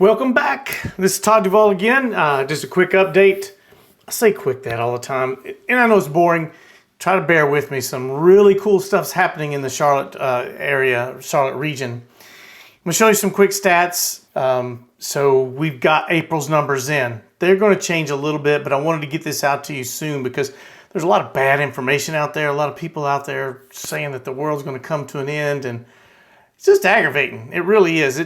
Welcome back. This is Todd Duvall again. Just a quick update. I say quick that all the time, and I know it's boring. Try to bear with me. Some really cool stuff's happening in the Charlotte area, Charlotte region. I'm gonna show you some quick stats. So we've got April's numbers in. They're going to change a little bit, but I wanted to get this out to you soon because there's a lot of bad information out there. A lot of people out there saying that the world's going to come to an end, and it's just aggravating. It really is.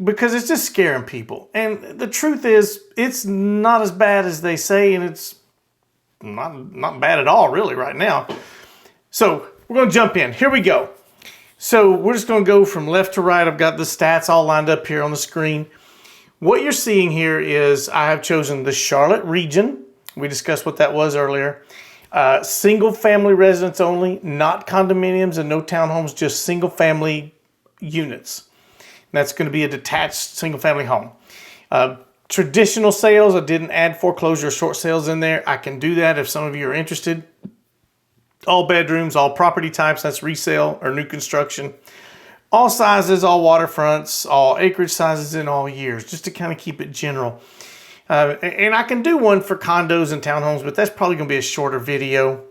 Because it's just scaring people. And the truth is, it's not as bad as they say, and it's not bad at all, really, right now. So we're going to jump in. Here we go. So we're just going to go from left to right. I've got the stats all lined up here on the screen. What you're seeing here is I have chosen the Charlotte region. We discussed what that was earlier. Single family residents only, not condominiums and no townhomes, just single family units. That's going to be a detached single-family home. Traditional sales, I didn't add foreclosure or short sales in there. I can do that if some of you are interested. All bedrooms, all property types, that's resale or new construction. All sizes, all waterfronts, all acreage sizes in all years, just to kind of keep it general. And I can do one for condos and townhomes, but that's probably going to be a shorter video.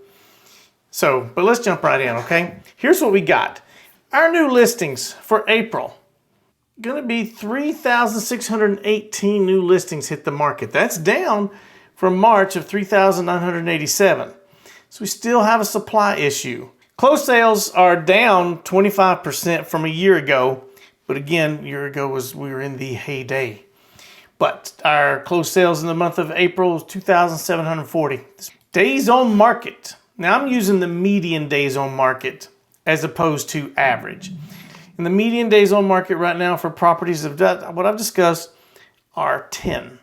But let's jump right in, okay? Here's what we got. Our new listings for April. Going to be 3,618 new listings hit the market. That's down from March of 3,987. So we still have a supply issue. Closed sales are down 25% from a year ago. But again, a year ago we were in the heyday. But our closed sales in the month of April was 2,740. Days on market. Now I'm using the median days on market as opposed to average. And the median days on market right now for properties of what I've discussed are 10.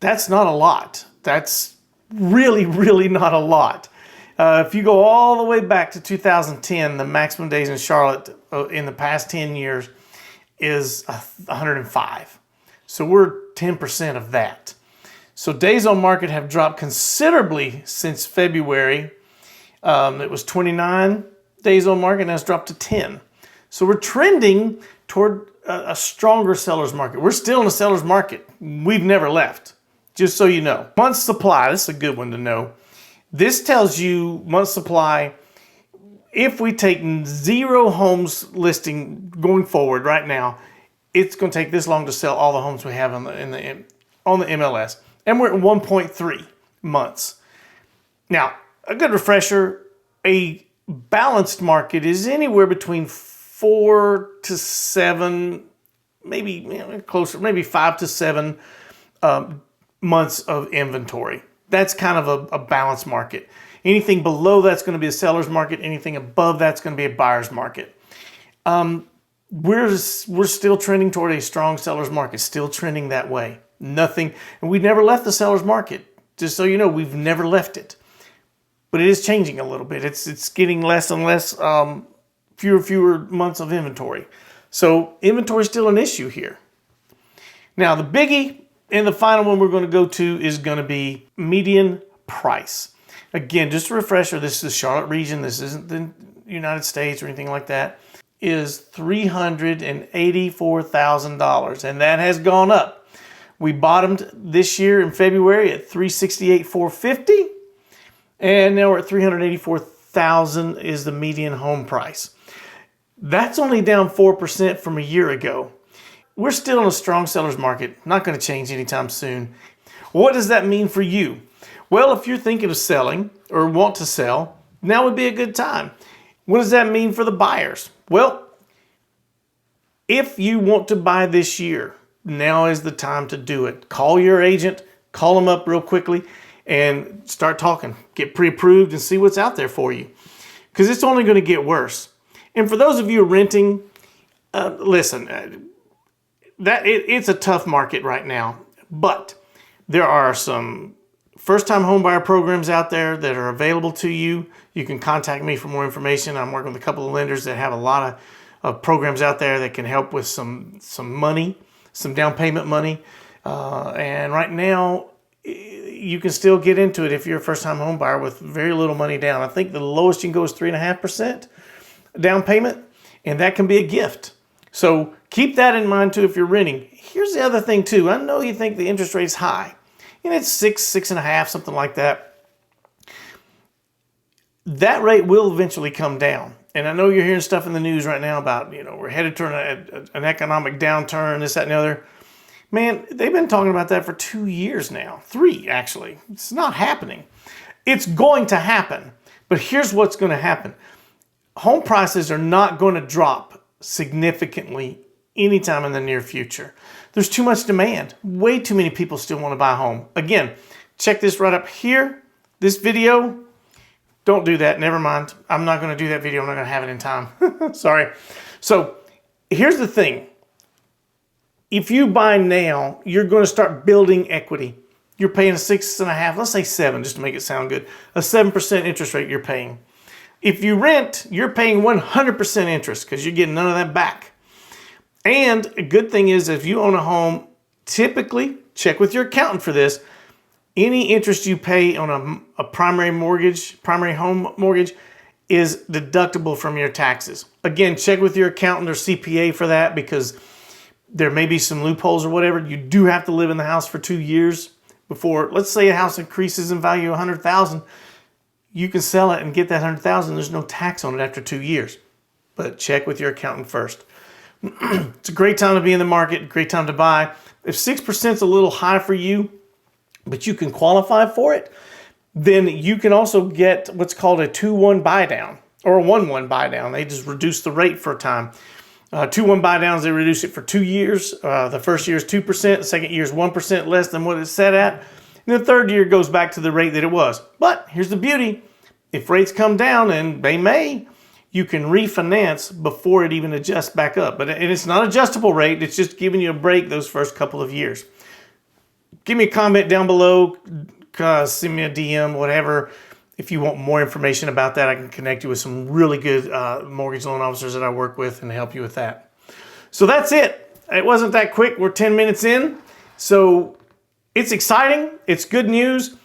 That's not a lot. That's really, really not a lot. If you go all the way back to 2010, the maximum days in Charlotte in the past 10 years is 105. So we're 10% of that. So days on market have dropped considerably since February. It was 29 days on market, and that's dropped to 10. So we're trending toward a stronger seller's market. We're still in a seller's market. We've never left, just so you know. Month supply, this is a good one to know. This tells you month supply, if we take 0 homes listing going forward right now, it's going to take this long to sell all the homes we have on the MLS. And we're at 1.3 months. Now, a good refresher, a balanced market is anywhere between 4 to 7, maybe closer, maybe 5 to 7 months of inventory. That's kind of a balanced market. Anything below that's going to be a seller's market. Anything above that's going to be a buyer's market. We're still trending toward a strong seller's market. Still trending that way. Nothing, and we never left the seller's market. Just so you know, we've never left it. But it is changing a little bit. It's getting less and less. Fewer months of inventory. So inventory is still an issue here. Now the biggie and the final one we're going to go to is going to be median price. Again, just a refresher, this is the Charlotte region. This isn't the United States or anything like that. Is $384,000, and that has gone up. We bottomed this year in February at $368,450, and now we're at $384,000 is the median home price. That's only down 4% from a year ago. We're still in a strong seller's market. Not going to change anytime soon. What does that mean for you? Well, if you're thinking of selling or want to sell, now would be a good time. What does that mean for the buyers? Well, if you want to buy this year, now is the time to do it. Call your agent, call them up real quickly, and start talking. Get pre-approved and see what's out there for you. Because it's only going to get worse. And for those of you renting, listen, it's a tough market right now, but there are some first-time homebuyer programs out there that are available to you. You can contact me for more information. I'm working with a couple of lenders that have a lot of programs out there that can help with some money, some down payment money. And right now, you can still get into it if you're a first-time homebuyer with very little money down. I think the lowest you can go is 3.5%. down payment, and that can be a gift. So keep that in mind too if you're renting. Here's the other thing too. I know you think the interest rate's high, and it's 6.5, something like that. That rate will eventually come down. And I know you're hearing stuff in the news right now about, we're headed toward an economic downturn, this, that, and the other. Man, they've been talking about that for 2 years now. 3, actually. It's not happening. It's going to happen. But here's what's going to happen. Home prices are not going to drop significantly anytime in the near future. There's too much demand. Way too many people still want to buy a home. Again, check this right up here. This video. Don't do that. Never mind. I'm not going to do that video. I'm not going to have it in time. Sorry. So here's the thing. If you buy now, you're going to start building equity. You're paying a 6.5, let's say 7, just to make it sound good. A 7% interest rate you're paying. If you rent, you're paying 100% interest because you're getting none of that back. And a good thing is if you own a home, typically, check with your accountant for this, any interest you pay on a primary home mortgage is deductible from your taxes. Again, check with your accountant or CPA for that because there may be some loopholes or whatever. You do have to live in the house for 2 years before, let's say a house increases in value $100,000, you can sell it and get that $100,000. There's no tax on it after 2 years. But check with your accountant first. It's a great time to be in the market, great time to buy. If 6% is a little high for you, but you can qualify for it, then you can also get what's called a 2-1 buy down or a 1-1 buy down. They just reduce the rate for a time. 2-1 buy downs, they reduce it for 2 years. The first year is 2%, the second year is 1% less than what it's set at. And the third year goes back to the rate that it was. But here's the beauty. If rates come down, and they may, you can refinance before it even adjusts back up. And it's not adjustable rate. It's just giving you a break those first couple of years. Give me a comment down below. Send me a DM, whatever. If you want more information about that, I can connect you with some really good mortgage loan officers that I work with and help you with that. So that's it. It wasn't that quick. We're 10 minutes in. So it's exciting. It's good news.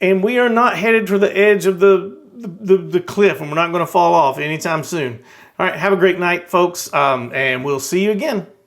And we are not headed to the edge of the cliff, and we're not going to fall off anytime soon. All right. Have a great night, folks. And we'll see you again.